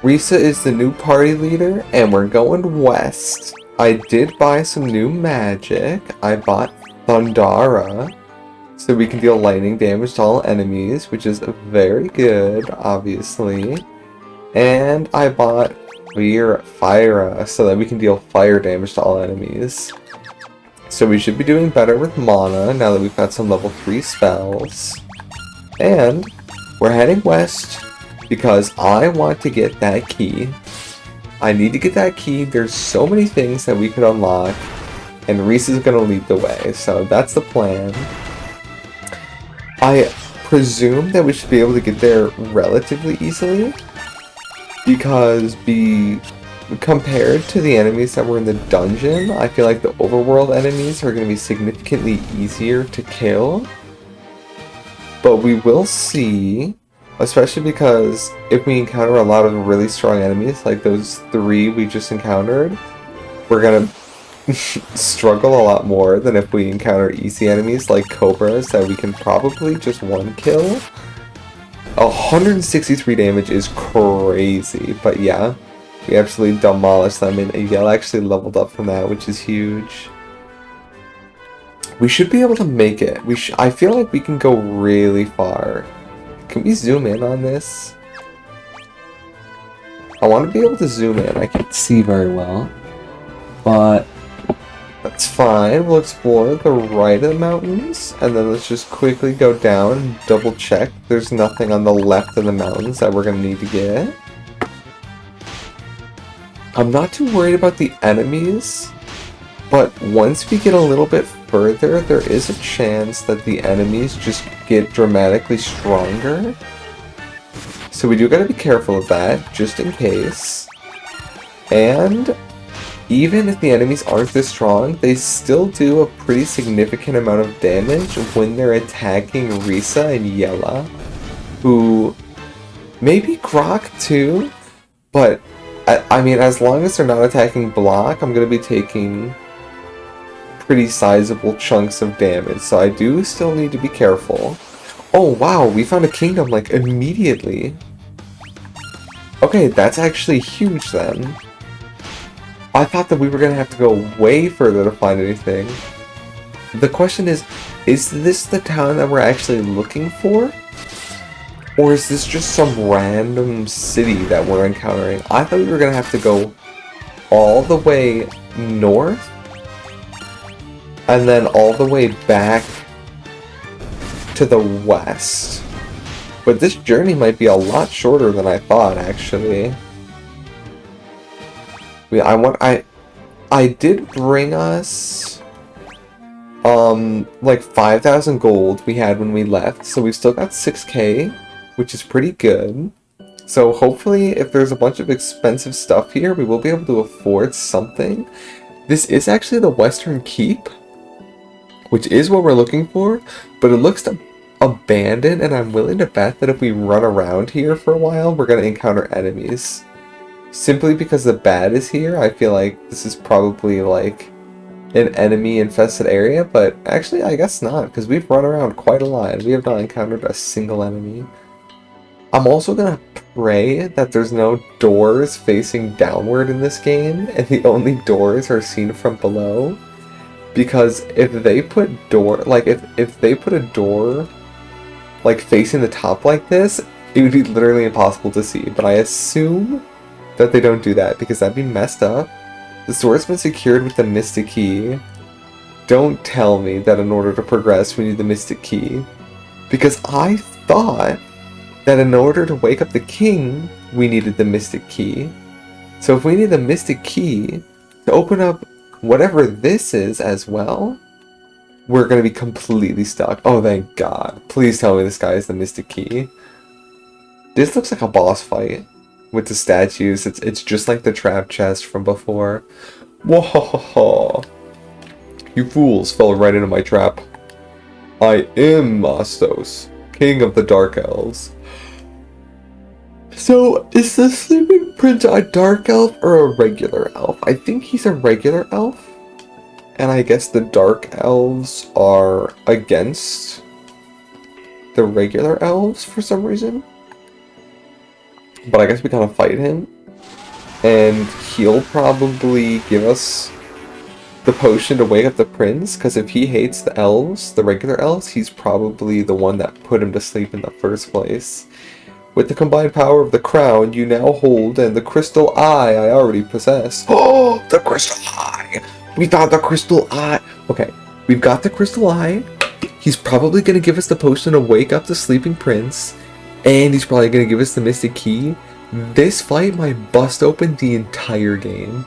Risa is the new party leader, and we're going west. I did buy some new magic. I bought Thundara, so we can deal lightning damage to all enemies, which is very good, obviously. And I bought Fire, so that we can deal fire damage to all enemies. So we should be doing better with mana now that we've got some level 3 spells. And we're heading west because I want to get that key. I need to get that key. There's so many things that we could unlock, and Reese is going to lead the way, so that's the plan. I presume that we should be able to get there relatively easily, because compared to the enemies that were in the dungeon, I feel like the overworld enemies are going to be significantly easier to kill. But we will see, especially because if we encounter a lot of really strong enemies, like those 3 we just encountered, we're going to struggle a lot more than if we encounter easy enemies like cobras that we can probably just one kill. 163 damage is crazy, but yeah, we absolutely demolished them, and Yell actually leveled up from that, which is huge. We should be able to make it. I feel like we can go really far. Can we zoom in on this? I want to be able to zoom in. I can't see very well, but that's fine. We'll explore the right of the mountains, and then let's just quickly go down and double check there's nothing on the left of the mountains that we're going to need to get. I'm not too worried about the enemies, but once we get a little bit further, there is a chance that the enemies just get dramatically stronger. So we do gotta be careful of that, just in case. And even if the enemies aren't this strong, they still do a pretty significant amount of damage when they're attacking Risa and Yella, who maybe Grok too, but I mean, as long as they're not attacking block, I'm going to be taking pretty sizable chunks of damage, so I do still need to be careful. Oh wow, we found a kingdom like immediately. Okay, that's actually huge then. I thought that we were going to have to go way further to find anything. The question is this the town that we're actually looking for? Or is this just some random city that we're encountering? I thought we were going to have to go all the way north, and then all the way back to the west. But this journey might be a lot shorter than I thought, actually. I did bring us like 5,000 gold we had when we left, so we've still got 6k, which is pretty good. So hopefully if there's a bunch of expensive stuff here, we will be able to afford something. This is actually the Western Keep, which is what we're looking for, but it looks abandoned, and I'm willing to bet that if we run around here for a while, we're going to encounter enemies. Simply because the bat is here, I feel like this is probably like an enemy-infested area, but actually I guess not, because we've run around quite a lot, and we have not encountered a single enemy. I'm also going to pray that there's no doors facing downward in this game, and the only doors are seen from below. Because if they put if they put a door like facing the top like this, it would be literally impossible to see. But I assume that they don't do that, because that'd be messed up. The sword's been secured with the Mystic Key. Don't tell me that in order to progress we need the Mystic Key. Because I thought that in order to wake up the king, we needed the Mystic Key. So if we need the Mystic Key to open up whatever this is as well, we're going to be completely stuck. Oh, thank God. Please tell me this guy is the Mystic Key. This looks like a boss fight with the statues. It's just like the trap chest from before. Whoa! You fools fell right into my trap. I am Mastos, king of the Dark Elves. So, is the Sleeping Prince a Dark Elf or a regular elf? I think he's a regular elf. And I guess the Dark Elves are against the regular elves for some reason. But I guess we kind of fight him. And he'll probably give us the potion to wake up the prince, because if he hates the elves, the regular elves, he's probably the one that put him to sleep in the first place. With the combined power of the crown you now hold and the crystal eye I already possess. Oh, the crystal eye! We found the crystal eye! Okay, we've got the crystal eye. He's probably going to give us the potion to wake up the sleeping prince. And he's probably going to give us the mystic key. This fight might bust open the entire game.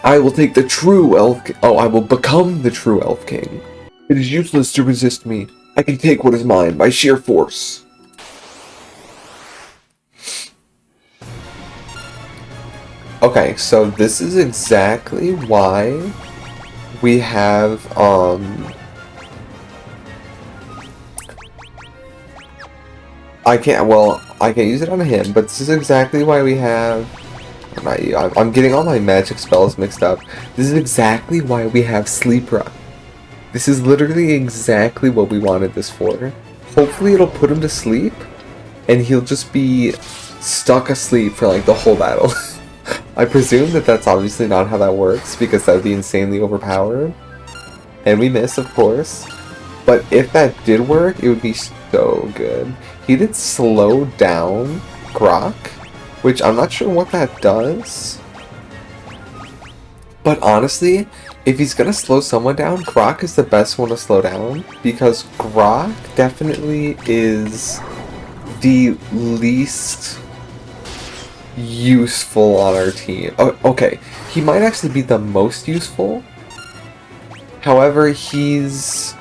I will take the true elf... Oh, I will become the true elf king. It is useless to resist me. I can take what is mine by sheer force. Okay, so this is exactly why we have, I can't use it on him, but this is exactly why we have, I'm getting all my magic spells mixed up. This is exactly why we have Sleepra. This is literally exactly what we wanted this for. Hopefully it'll put him to sleep, and he'll just be stuck asleep for like the whole battle. I presume that that's obviously not how that works, because that would be insanely overpowered. And we miss, of course. But if that did work, it would be so good. He did slow down Grok, which I'm not sure what that does. But honestly, if he's gonna slow someone down, Grok is the best one to slow down, because Grok definitely is the least useful on our team. Oh, okay, he might actually be the most useful. However, he's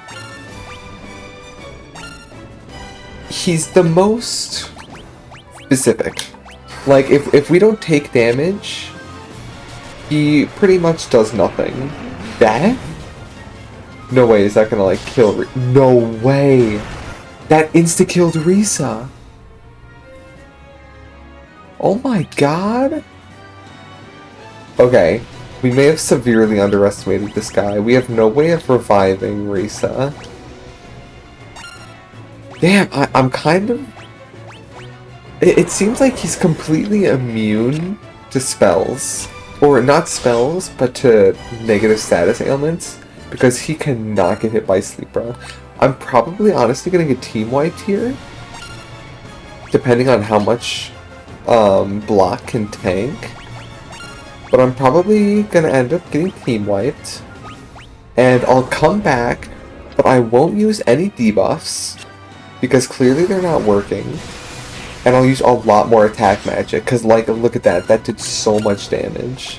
the most specific. Like, if we don't take damage, he pretty much does nothing. That? No way is that gonna, like, kill no way! That insta-killed Risa! Oh my god! Okay, we may have severely underestimated this guy. We have no way of reviving Risa. Damn, I'm kind of... It seems like he's completely immune to spells. Or not spells, but to negative status ailments. Because he cannot get hit by Sleepra. I'm probably honestly gonna get team wiped here. Depending on how much block can tank. But I'm probably gonna end up getting team wiped. And I'll come back, but I won't use any debuffs. Because clearly they're not working. And I'll use a lot more attack magic, because like, look at that, that did so much damage.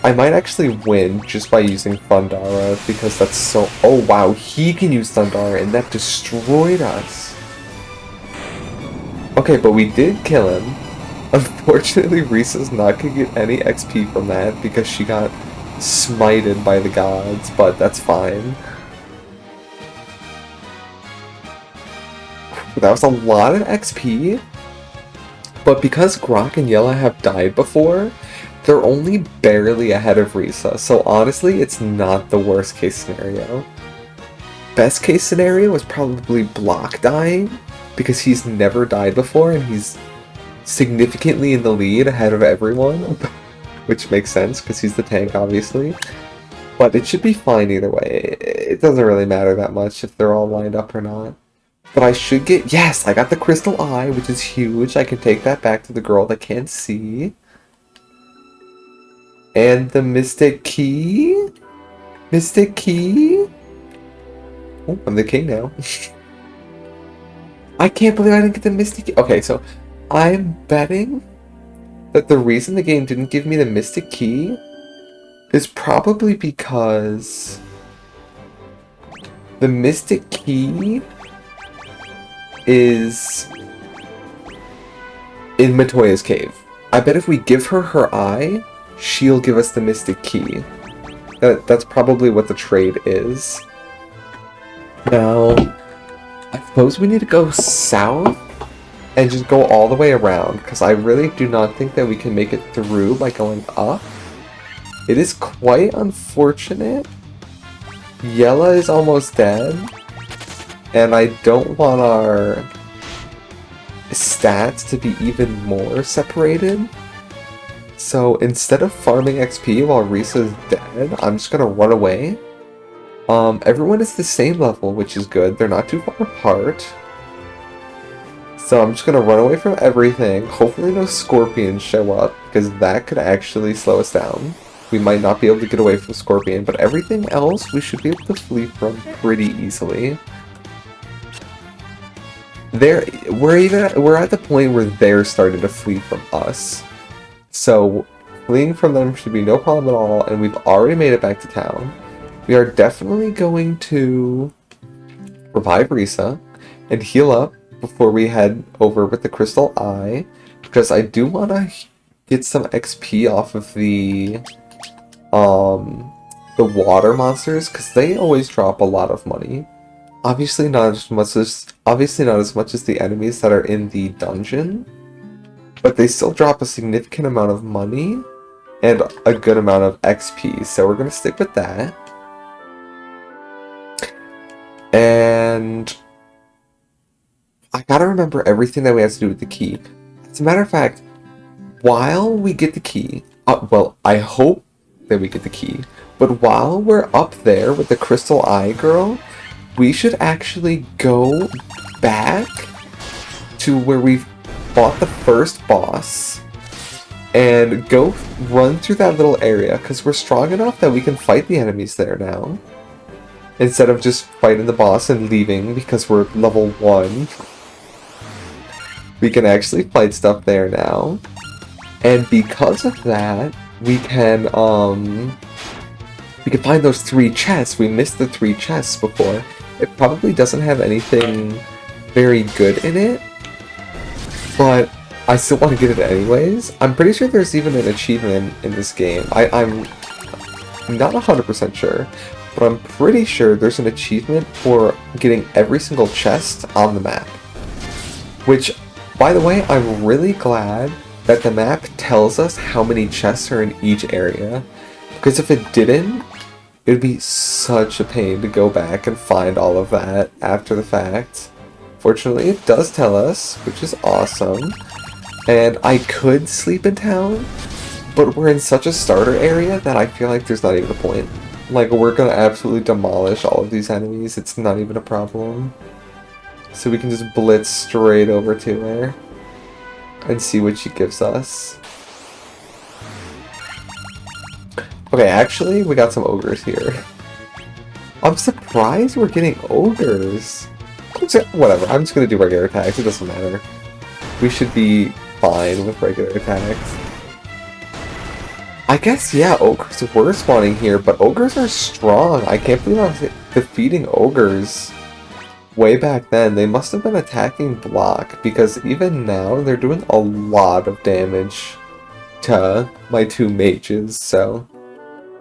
I might actually win just by using Thundara, because that's so... Oh wow, he can use Thundara, and that destroyed us. Okay, but we did kill him. Unfortunately, Risa's not going to get any XP from that, because she got smited by the gods, but that's fine. That was a lot of XP. But because Grok and Yella have died before, they're only barely ahead of Risa. So honestly, it's not the worst case scenario. Best case scenario is probably Block dying, because he's never died before and he's significantly in the lead ahead of everyone. Which makes sense, because he's the tank, obviously. But it should be fine either way. It doesn't really matter that much if they're all lined up or not. But I should get... Yes! I got the crystal eye, which is huge. I can take that back to the girl that can't see. And the mystic key? Mystic key? Oh, I'm the king now. I can't believe I didn't get the mystic key. Okay, so I'm betting that the reason the game didn't give me the mystic key is probably because the mystic key is in Matoya's cave. I bet if we give her her eye, she'll give us the mystic key. That's probably what the trade is. Now, I suppose we need to go south and just go all the way around, because I really do not think that we can make it through by going up. It is quite unfortunate. Yella is almost dead. And I don't want our stats to be even more separated. So instead of farming XP while Risa is dead, I'm just gonna run away. Everyone is the same level, which is good. They're not too far apart. So I'm just gonna run away from everything. Hopefully no scorpions show up, because that could actually slow us down. We might not be able to get away from Scorpion, but everything else we should be able to flee from pretty easily. We're at the point where they're starting to flee from us. So fleeing from them should be no problem at all, and we've already made it back to town. We are definitely going to revive Risa and heal up before we head over with the Crystal Eye, because I do want to get some XP off of the water monsters, because they always drop a lot of money. Obviously not as much as the enemies that are in the dungeon, but they still drop a significant amount of money and a good amount of XP, so we're gonna stick with that. And I gotta remember everything that we have to do with the key. As a matter of fact, while we get the key, well, I hope that we get the key, but while we're up there with the Crystal Eye girl, we should actually go back to where we fought the first boss and go run through that little area, because we're strong enough that we can fight the enemies there now, instead of just fighting the boss and leaving because we're level 1. We can actually fight stuff there now, and because of that, we can find those 3 chests. We missed the 3 chests before. It probably doesn't have anything very good in it, but I still want to get it anyways. I'm pretty sure there's even an achievement in this game. I'm not 100% sure, but I'm pretty sure there's an achievement for getting every single chest on the map. Which, by the way, I'm really glad that the map tells us how many chests are in each area, because if it didn't, it would be such a pain to go back and find all of that after the fact. Fortunately, it does tell us, which is awesome. And I could sleep in town, but we're in such a starter area that I feel like there's not even a point. Like, we're gonna absolutely demolish all of these enemies. It's not even a problem. So we can just blitz straight over to her and see what she gives us. Okay, actually, we got some ogres here. I'm surprised we're getting ogres. Whatever, I'm just gonna do regular attacks, it doesn't matter. We should be fine with regular attacks. I guess, yeah, ogres were spawning here, but ogres are strong. I can't believe I was defeating ogres way back then. They must have been attacking block, because even now, they're doing a lot of damage to my 2 mages, so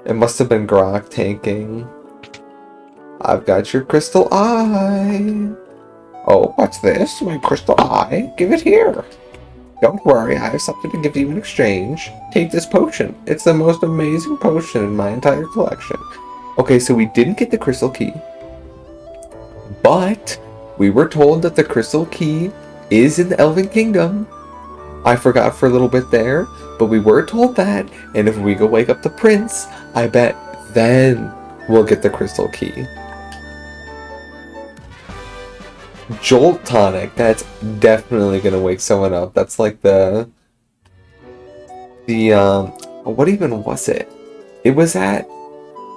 it must have been Grok tanking. I've got your Crystal Eye. Oh, what's this? My Crystal Eye? Give it here. Don't worry, I have something to give you in exchange. Take this potion. It's the most amazing potion in my entire collection. Okay, so we didn't get the Crystal Key, but we were told that the Crystal Key is in the Elven Kingdom. I forgot for a little bit there, but we were told that, and if we go wake up the prince, I bet then we'll get the Crystal Key. Jolt Tonic, that's definitely gonna wake someone up. That's like the what even was it? It was at,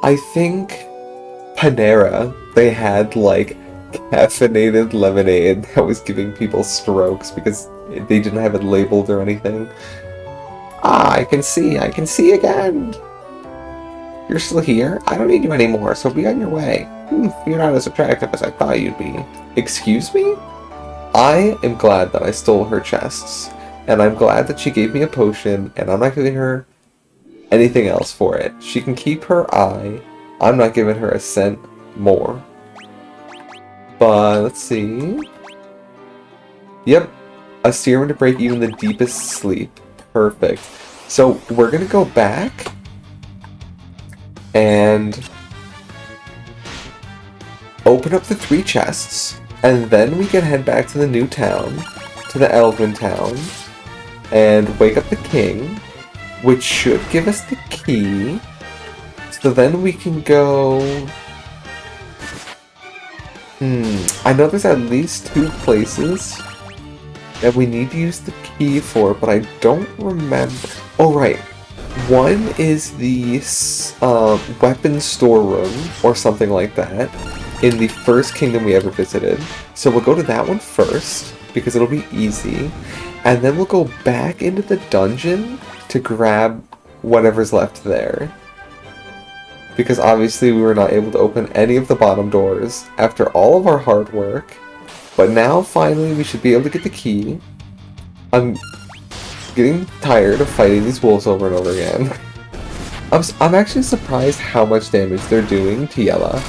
I think, Panera. They had like caffeinated lemonade that was giving people strokes because they didn't have it labeled or anything. Ah, I can see again. You're still here? I don't need you anymore, so be on your way. You're not as attractive as I thought you'd be. Excuse me? I am glad that I stole her chests, and I'm glad that she gave me a potion, and I'm not giving her anything else for it. She can keep her eye. I'm not giving her a cent more. But, let's see. Yep. A serum to break even the deepest sleep. Perfect. So, we're gonna go back and open up the 3 chests, and then we can head back to the new town to the Elven Town and wake up the king, which should give us the key. So then we can go... I know there's at least 2 places that we need to use the key for, but I don't remember. Oh, right. One is the weapons storeroom, or something like that, in the first kingdom we ever visited. So we'll go to that one first, because it'll be easy. And then we'll go back into the dungeon to grab whatever's left there. Because obviously we were not able to open any of the bottom doors after all of our hard work. But now finally we should be able to get the key. I'm getting tired of fighting these wolves over and over again. I'm actually surprised how much damage they're doing to Yella.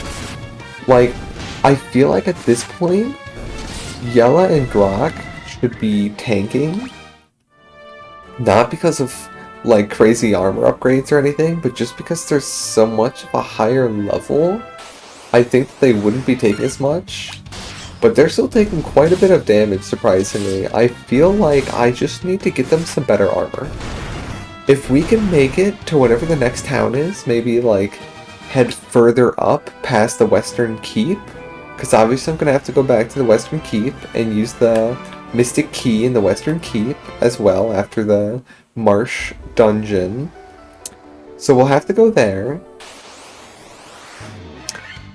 Like, I feel like at this point, Yella and Grok should be tanking. Not because of like crazy armor upgrades or anything, but just because there's so much of a higher level, I think that they wouldn't be taking as much. But they're still taking quite a bit of damage, surprisingly. I feel like I just need to get them some better armor. If we can make it to whatever the next town is, maybe like head further up past the Western Keep, because obviously I'm going to have to go back to the Western Keep and use the Mystic Key in the Western Keep as well after the Marsh Dungeon. So we'll have to go there.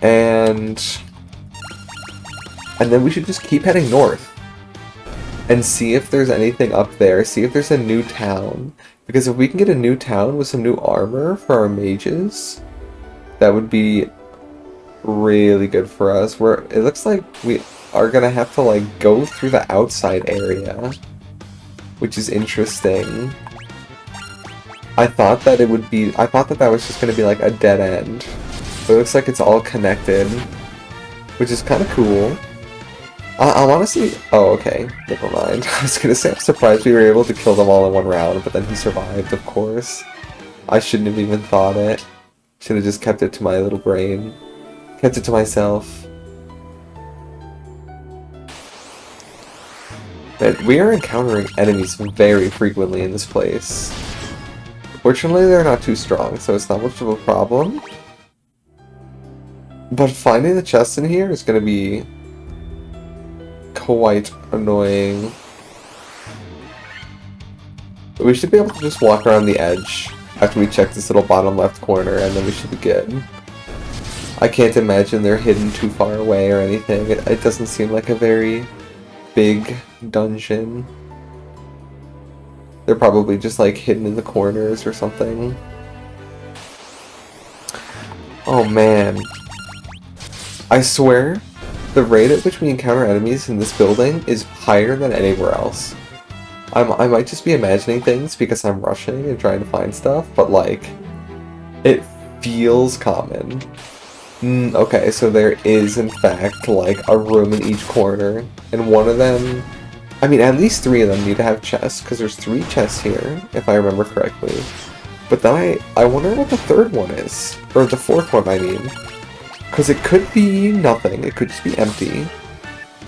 And then we should just keep heading north and see if there's anything up there, see if there's a new town. Because if we can get a new town with some new armor for our mages, that would be really good for us. It looks like we are gonna have to like go through the outside area, which is interesting. I thought that that was just gonna be like a dead end, but it looks like it's all connected, which is kind of cool. I want to see... Oh, okay. Never mind. I was gonna say I'm surprised we were able to kill them all in one round, but then he survived, of course. I shouldn't have even thought it. Should have just kept it to my little brain. Kept it to myself. But we are encountering enemies very frequently in this place. Fortunately, they're not too strong, so it's not much of a problem. But finding the chest in here is going to be quite annoying. But we should be able to just walk around the edge after we check this little bottom left corner, and then we should be good. I can't imagine they're hidden too far away or anything. It doesn't seem like a very big dungeon. They're probably just like hidden in the corners or something. Oh man. I swear, the rate at which we encounter enemies in this building is higher than anywhere else. I might just be imagining things because I'm rushing and trying to find stuff, but like, it feels common. Okay, so there is in fact like a room in each corner, and one of them, I mean at least 3 of them need to have chests, because there's 3 chests here, if I remember correctly. But then I wonder what the 3rd one is, or the 4th one I mean. Because it could be nothing, it could just be empty.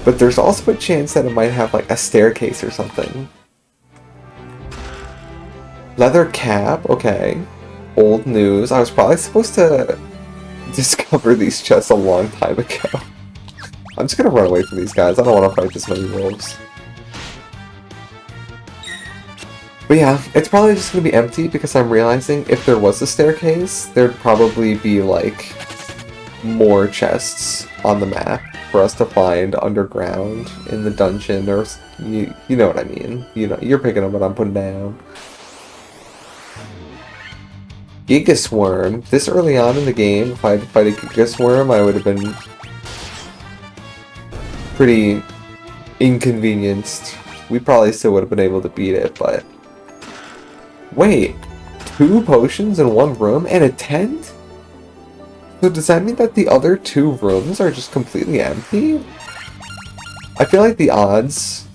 But there's also a chance that it might have like a staircase or something. Leather cap, okay. Old news. I was probably supposed to discover these chests a long time ago. I'm just gonna run away from these guys, I don't want to fight this many wolves. But yeah, it's probably just gonna be empty because I'm realizing if there was a staircase, there'd probably be like more chests on the map for us to find underground in the dungeon, or you know what I mean. You know, you're picking up what I'm putting down. Gigasworm. This early on in the game, if I had to fight a Gigasworm, I would have been pretty inconvenienced. We probably still would have been able to beat it, but... Wait! 2 potions in 1 room and a tent? So does that mean that the other 2 rooms are just completely empty? I feel like the odds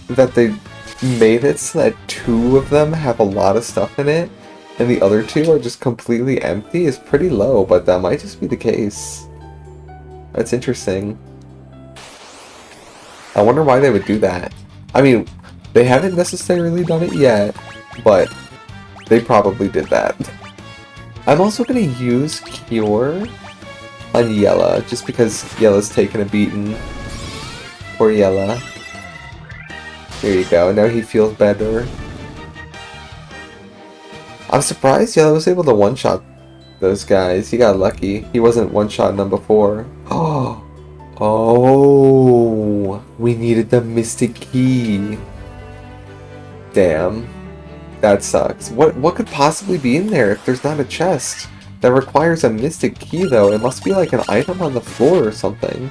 that they made it so that 2 of them have a lot of stuff in it, and the other 2 are just completely empty is pretty low, but that might just be the case. That's interesting. I wonder why they would do that. I mean, They haven't necessarily done it yet, but they probably did that. I'm also going to use Cure on Yella, just because Yella's taken a beating. Poor Yella. There you go, now he feels better. I'm surprised Yella was able to one-shot those guys. He got lucky. He wasn't one-shotting them before. Oh, we needed the Mystic Key. Damn. That sucks. What could possibly be in there if there's not a chest? That requires a Mystic Key, though. It must be like an item on the floor or something.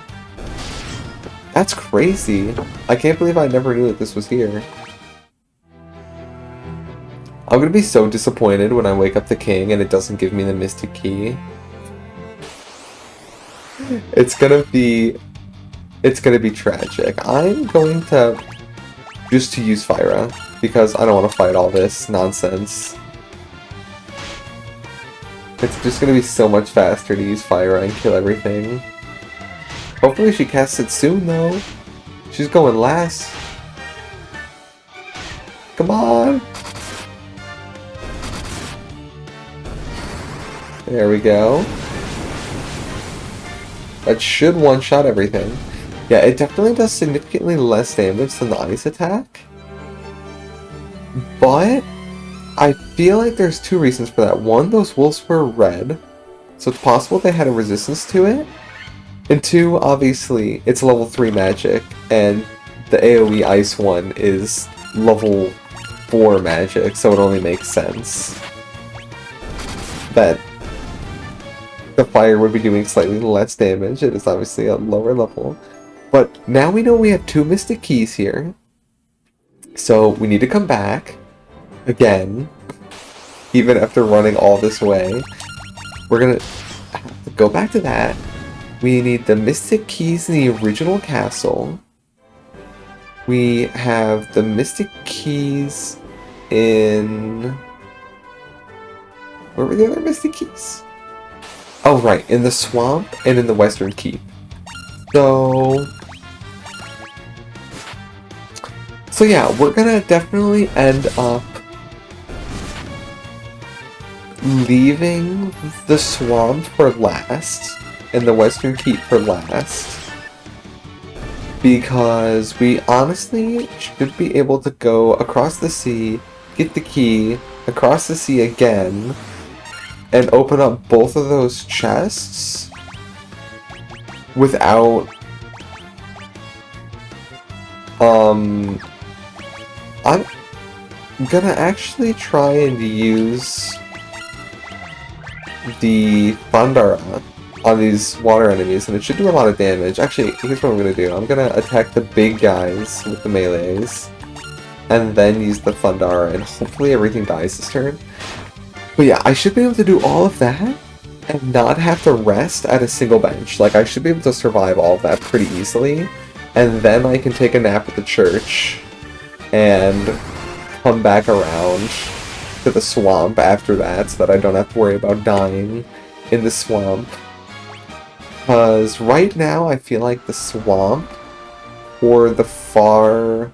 That's crazy. I can't believe I never knew that this was here. I'm gonna be so disappointed when I wake up the king and it doesn't give me the Mystic Key. It's gonna be tragic. I'm going to just use Fyra, because I don't want to fight all this nonsense. It's just gonna be so much faster to use Fyra and kill everything. Hopefully she casts it soon, though. She's going last. Come on! There we go. That should one-shot everything. Yeah, it definitely does significantly less damage than the ice attack. But I feel like there's two reasons for that. One, those wolves were red, so it's possible they had a resistance to it. And two, obviously, it's level 3 magic, and the AoE ice one is level 4 magic, so it only makes sense that the fire would be doing slightly less damage. It is obviously a lower level. But now we know we have 2 Mystic Keys here. So we need to come back again, even after running all this way. We're gonna have to go back to that. We need the Mystic Keys in the original castle. We have the Mystic Keys in... Where were the other Mystic Keys? Oh, right, in the swamp and in the Western Keep. So yeah, we're gonna definitely end up leaving the swamp for last and the Western Keep for last, because we honestly should be able to go across the sea, get the key, across the sea again, and open up both of those chests without I'm gonna actually try and use the Thundara on these water enemies, and it should do a lot of damage. Actually, here's what I'm gonna do. I'm gonna attack the big guys with the melees, and then use the Thundara, and hopefully everything dies this turn. But yeah, I should be able to do all of that and not have to rest at a single bench. Like, I should be able to survive all of that pretty easily, and then I can take a nap at the church and come back around to the swamp after that, so that I don't have to worry about dying in the swamp. Because right now I feel like the swamp or the far,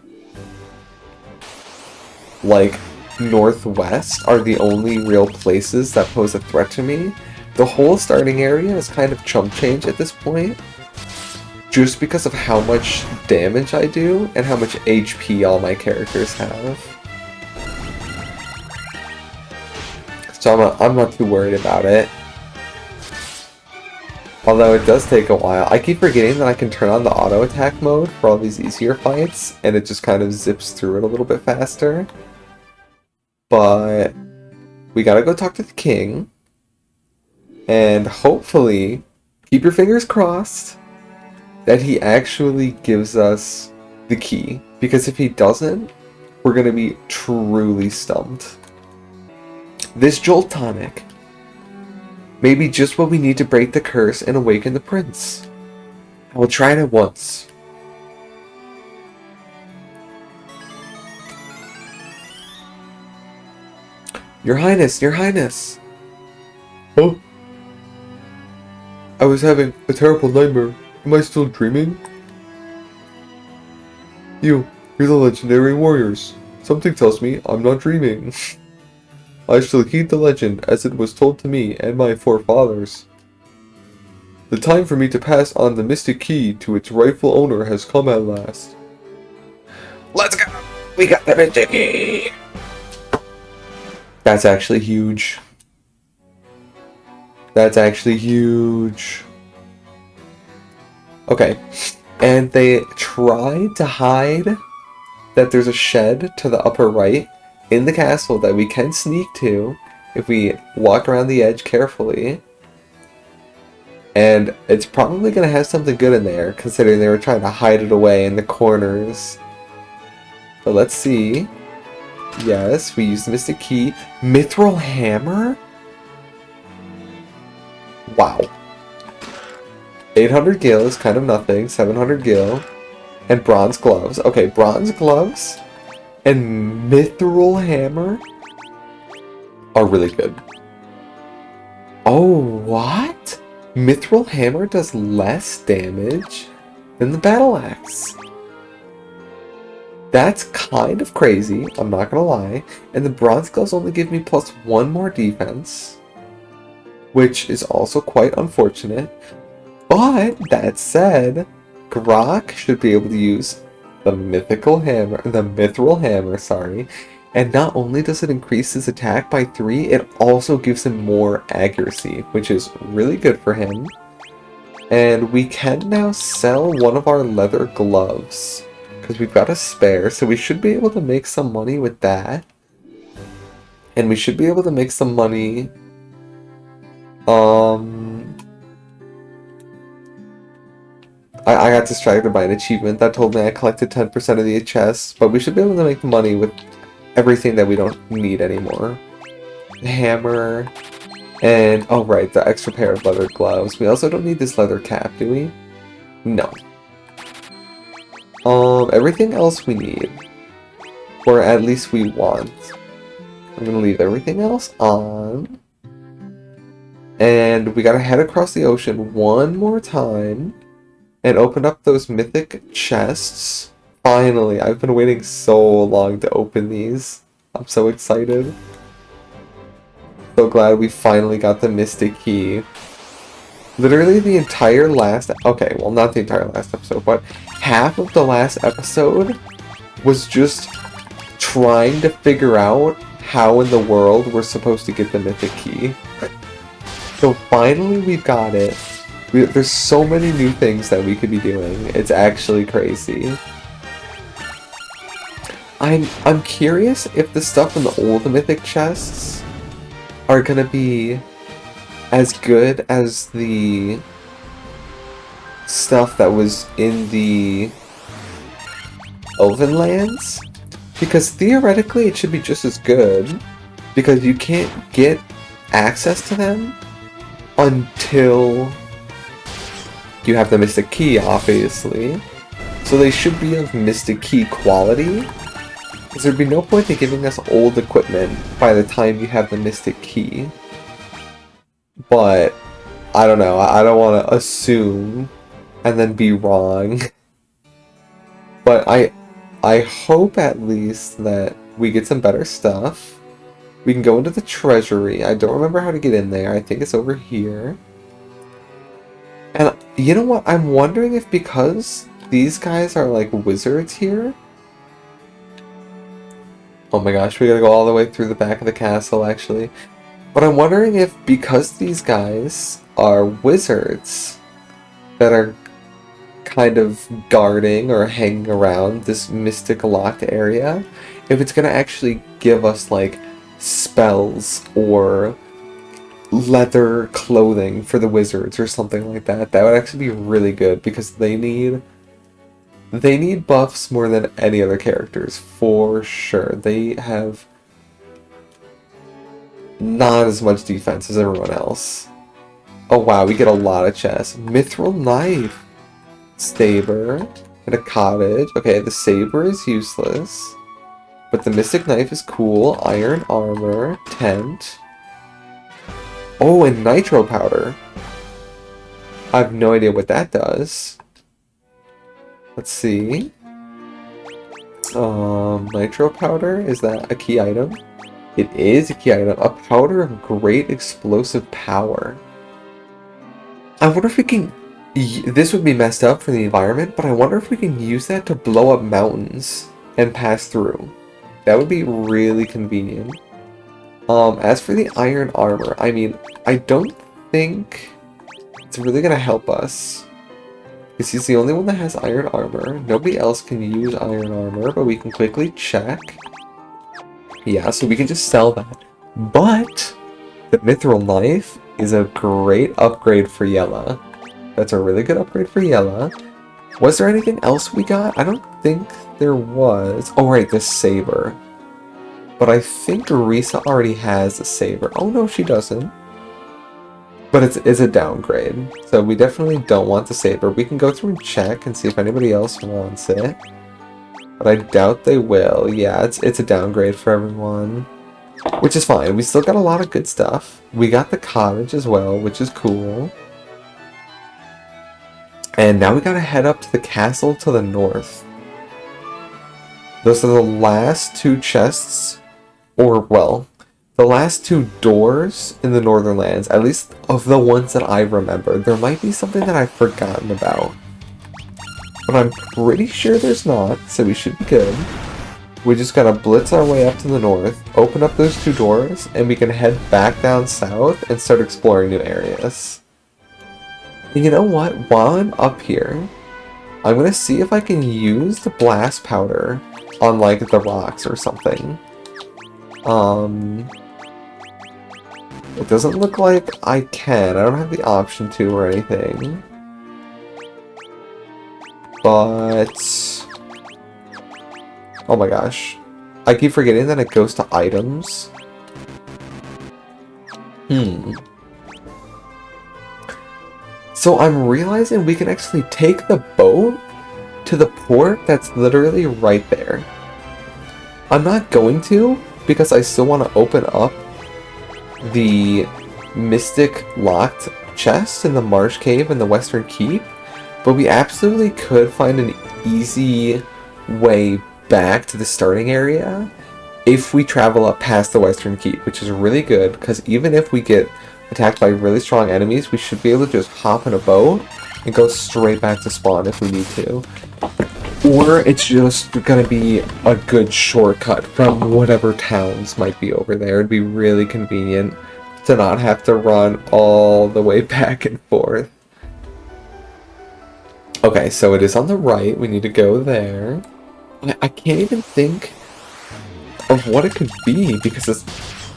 like, northwest are the only real places that pose a threat to me. The whole starting area is kind of chump change at this point, just because of how much damage I do and how much HP all my characters have. So I'm not too worried about it. Although it does take a while. I keep forgetting that I can turn on the auto attack mode for all these easier fights, and it just kind of zips through it a little bit faster. But we gotta go talk to the king, and hopefully, keep your fingers crossed, that he actually gives us the key. Because if he doesn't, we're gonna be truly stumped. This Jolt Tonic may be just what we need to break the curse and awaken the prince. I will try it at once. Your Highness, Your Highness! Oh? I was having a terrible nightmare. Am I still dreaming? You're You're the legendary warriors. Something tells me I'm not dreaming. I shall heed the legend as it was told to me and my forefathers. The time for me to pass on the mystic key to its rightful owner has come at last. Let's go! We got the mystic key! That's actually huge. That's actually huge. Okay. And they tried to hide that there's a shed to the upper right in the castle that we can sneak to if we walk around the edge carefully. And it's probably going to have something good in there, considering they were trying to hide it away in the corners. But let's see. Yes, we used the Mystic Key. Mithril Hammer? Wow. 800 gil is kind of nothing. 700 gil. And bronze gloves. Okay, bronze gloves and Mithril Hammer are really good. Oh, what? Mithril Hammer does less damage than the Battle Axe. That's kind of crazy, I'm not gonna lie. And the bronze gloves only give me +1 more defense, which is also quite unfortunate. But that said, Grok should be able to use the Mithril Hammer, sorry. And not only does it increase his attack by 3, it also gives him more accuracy, which is really good for him. And we can now sell one of our leather gloves, because we've got a spare, so we should be able to make some money with that. And we should be able to make some money... I got distracted by an achievement that told me I collected 10% of the chests, but we should be able to make money with everything that we don't need anymore. The hammer, and, oh right, the extra pair of leather gloves. We also don't need this leather cap, do we? No. Everything else we need. Or at least we want. I'm gonna leave everything else on. And we gotta head across the ocean one more time. And open up those mythic chests. Finally, I've been waiting so long to open these. I'm so excited. So glad we finally got the Mystic Key. Literally the entire last... Okay, well not the entire last episode, but half of the last episode was just trying to figure out how in the world we're supposed to get the Mythic Key. So finally we've got it. There's so many new things that we could be doing. It's actually crazy. I'm curious if the stuff in the old mythic chests are gonna be as good as the stuff that was in the Elven lands, because theoretically it should be just as good, because you can't get access to them until you have the Mystic Key, obviously. So they should be of Mystic Key quality, because there'd be no point in giving us old equipment by the time you have the Mystic Key. But, I don't know, I don't want to assume and then be wrong. But I hope at least that we get some better stuff. We can go into the treasury. I don't remember how to get in there. I think it's over here. And you know what? I'm wondering if because these guys are like wizards here. Oh my gosh, we gotta go all the way through the back of the castle actually. But I'm wondering if because these guys are wizards that are kind of guarding or hanging around this mystic locked area, if it's gonna actually give us like spells or leather clothing for the wizards or something like that. That would actually be really good because they need buffs more than any other characters for sure. They have not as much defense as everyone else. Oh wow, we get a lot of chests. Mithril knife, saber, and a cottage. Okay, the saber is useless, but the mystic knife is cool. Iron armor, tent. Oh, and nitro powder. I have no idea what that does. Let's see. Nitro powder, is that a key item? It is a key item. A powder of great explosive power. I wonder if we can... This would be messed up for the environment, but I wonder if we can use that to blow up mountains and pass through. That would be really convenient. As for the iron armor, I mean, I don't think it's really gonna help us. Because he's the only one that has iron armor. Nobody else can use iron armor, but we can quickly check. Yeah, so we can just sell that. But the mithril knife is a great upgrade for Yella. That's a really good upgrade for Yella. Was there anything else we got? I don't think there was. Oh, right, the saber. But I think Risa already has a saber. Oh, no, she doesn't. But it's a downgrade. So we definitely don't want the saber. We can go through and check and see if anybody else wants it. But I doubt they will. Yeah, it's a downgrade for everyone. Which is fine. We still got a lot of good stuff. We got the cottage as well, which is cool. And now we gotta head up to the castle to the north. Those are the last two chests, or, well, the last two doors in the Northern Lands, at least of the ones that I remember. There might be something that I've forgotten about. But I'm pretty sure there's not, so we should be good. We just gotta blitz our way up to the north, open up those two doors, and we can head back down south and start exploring new areas. And you know what? While I'm up here, I'm gonna see if I can use the blast powder on, like, the rocks or something. It doesn't look like I can. I don't have the option to or anything. But... oh my gosh. I keep forgetting that it goes to items. So I'm realizing we can actually take the boat to the port that's literally right there. I'm not going to, because I still want to open up the Mystic Locked chest in the Marsh Cave in the Western Keep, but we absolutely could find an easy way back to the starting area if we travel up past the Western Keep, which is really good, because even if we get attacked by really strong enemies, we should be able to just hop in a boat and go straight back to spawn if we need to. Or it's just gonna be a good shortcut from whatever towns might be over there. It'd be really convenient to not have to run all the way back and forth. Okay, so it is on the right. We need to go there. I can't even think of what it could be because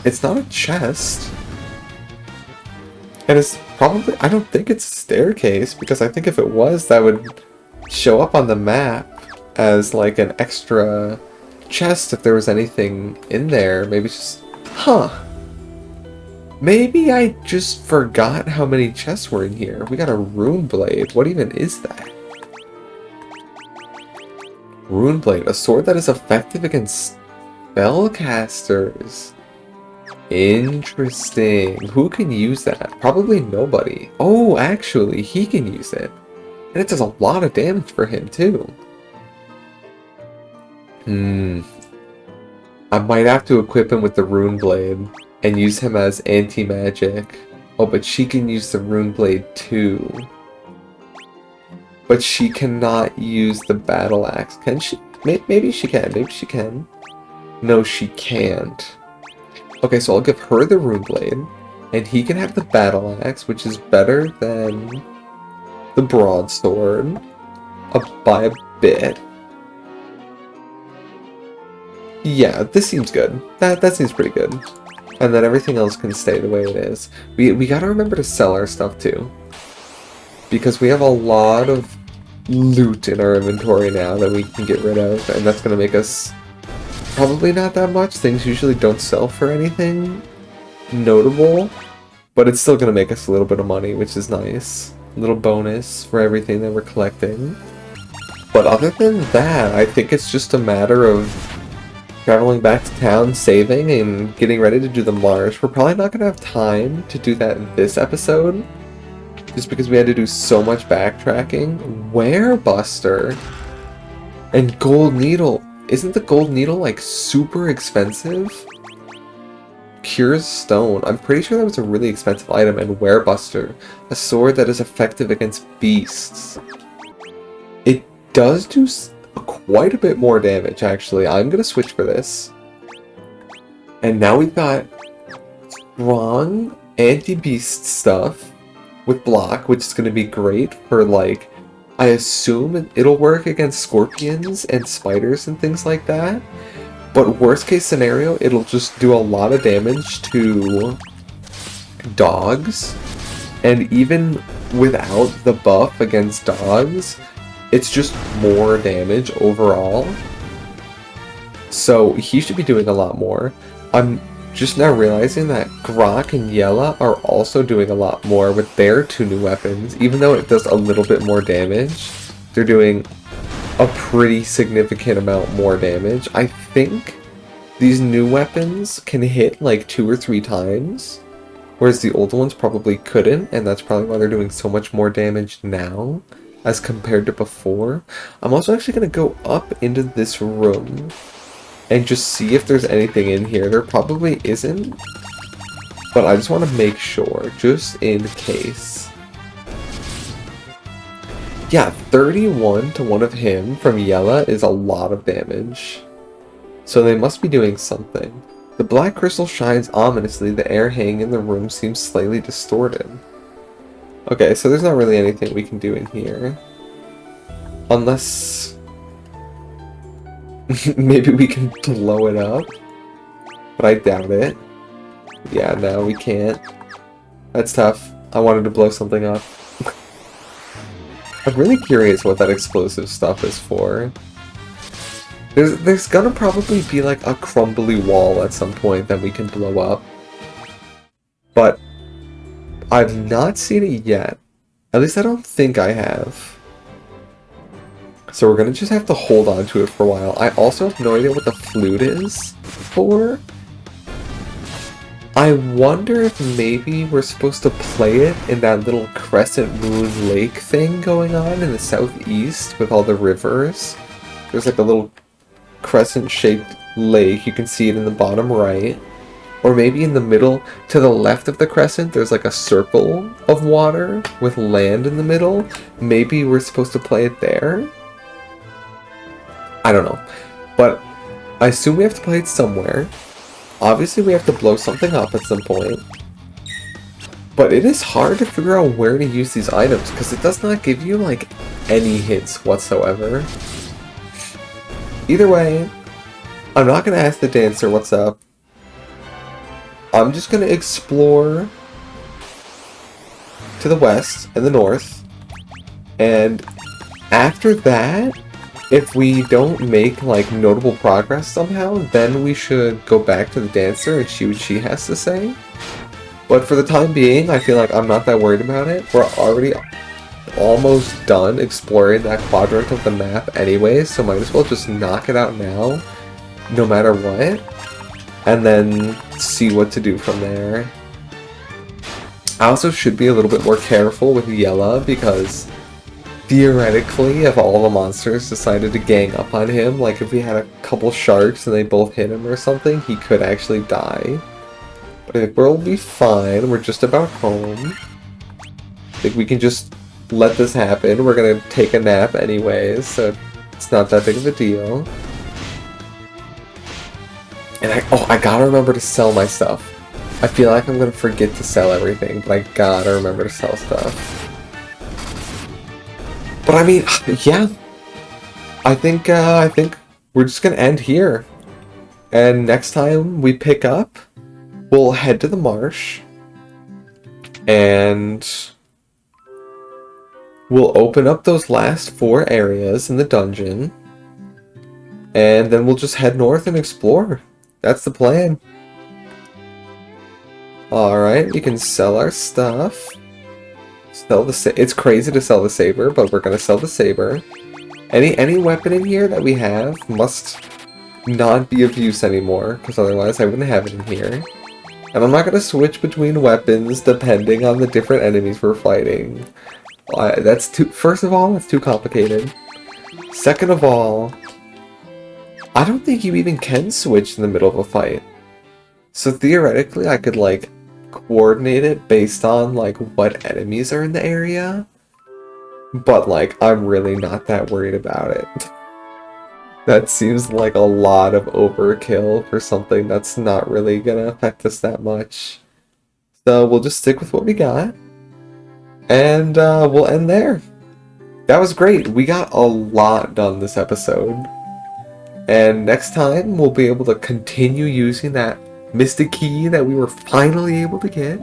it's not a chest. And it's probably, I don't think it's a staircase, because I think if it was, that would show up on the map as like an extra chest if there was anything in there. Maybe it's just, maybe I just forgot how many chests were in here. We got a rune blade. What even is that? Rune blade, a sword that is effective against spellcasters. Interesting. Who can use that? Probably nobody. Oh, actually, he can use it. And it does a lot of damage for him, too. I might have to equip him with the rune blade and use him as anti-magic. Oh, but she can use the rune blade, too. But she cannot use the battle axe. Can she? Maybe she can. Maybe she can. No, she can't. Okay, so I'll give her the rune blade, and he can have the battle axe, which is better than the broadsword by a bit. Yeah, this seems good. That seems pretty good. And then everything else can stay the way it is. We gotta remember to sell our stuff too, because we have a lot of loot in our inventory now that we can get rid of, and that's gonna make us probably not that much. Things usually don't sell for anything notable, but it's still gonna make us a little bit of money, which is nice. A little bonus for everything that we're collecting. But other than that, I think it's just a matter of traveling back to town, saving, and getting ready to do the marsh. We're probably not gonna have time to do that in this episode, just because we had to do so much backtracking. Werebuster and Gold Needle. Isn't the gold needle, like, super expensive? Cures stone. I'm pretty sure that was a really expensive item. And Werebuster, a sword that is effective against beasts. It does do quite a bit more damage, actually. I'm gonna switch for this. And now we've got strong anti-beast stuff with block, which is gonna be great for, like, I assume it'll work against scorpions and spiders and things like that. But worst case scenario, it'll just do a lot of damage to dogs. And even without the buff against dogs, it's just more damage overall. So he should be doing a lot more. I'm just now realizing that Grok and Yella are also doing a lot more with their 2 new weapons. Even though it does a little bit more damage, they're doing a pretty significant amount more damage. I think these new weapons can hit like 2 or 3 times, whereas the old ones probably couldn't, and that's probably why they're doing so much more damage now as compared to before. I'm also actually going to go up into this room and just see if there's anything in here. There probably isn't, but I just want to make sure, just in case. Yeah, 31 to 1 of him from Yella is a lot of damage. So they must be doing something. The black crystal shines ominously. The air hanging in the room seems slightly distorted. Okay, so there's not really anything we can do in here. Unless maybe we can blow it up. But I doubt it. Yeah, no, we can't. That's tough. I wanted to blow something up. I'm really curious what that explosive stuff is for. There's gonna probably be like a crumbly wall at some point that we can blow up. But I've not seen it yet. At least I don't think I have. So we're gonna just have to hold on to it for a while. I also have no idea what the flute is for. I wonder if maybe we're supposed to play it in that little crescent moon lake thing going on in the southeast with all the rivers. There's like a little crescent-shaped lake. You can see it in the bottom right. Or maybe in the middle, to the left of the crescent, there's like a circle of water with land in the middle. Maybe we're supposed to play it there? I don't know. But I assume we have to play it somewhere. Obviously, we have to blow something up at some point. But it is hard to figure out where to use these items, because it does not give you, like, any hits whatsoever. Either way, I'm not going to ask the dancer what's up. I'm just going to explore to the west and the north. And after that, if we don't make, like, notable progress somehow, then we should go back to the dancer and see what she has to say. But for the time being, I feel like I'm not that worried about it. We're already almost done exploring that quadrant of the map anyways, so might as well just knock it out now, no matter what, and then see what to do from there. I also should be a little bit more careful with Yella, because theoretically, if all the monsters decided to gang up on him, like if we had a couple sharks and they both hit him or something, he could actually die. But I think we'll be fine. We're just about home. I think we can just let this happen. We're gonna take a nap anyways, so it's not that big of a deal. And I gotta remember to sell my stuff. I feel like I'm gonna forget to sell everything, but I gotta remember to sell stuff. But I mean, yeah. I think we're just gonna end here. And next time we pick up, we'll head to the marsh. And we'll open up those last 4 areas in the dungeon. And then we'll just head north and explore. That's the plan. Alright, we can sell our stuff. It's crazy to sell the saber, but we're gonna sell the saber. Any weapon in here that we have must not be of use anymore, because otherwise I wouldn't have it in here. And I'm not gonna switch between weapons depending on the different enemies we're fighting. First of all, that's too complicated. Second of all, I don't think you even can switch in the middle of a fight. So theoretically, I could like coordinate it based on like what enemies are in the area. But like, I'm really not that worried about it. That seems like a lot of overkill for something that's not really gonna affect us that much. So we'll just stick with what we got. And we'll end there. That was great. We got a lot done this episode. And next time, we'll be able to continue using that mystic key that we were finally able to get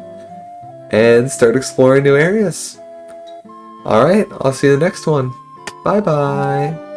and start exploring new areas. Alright, I'll see you in the next one. Bye bye.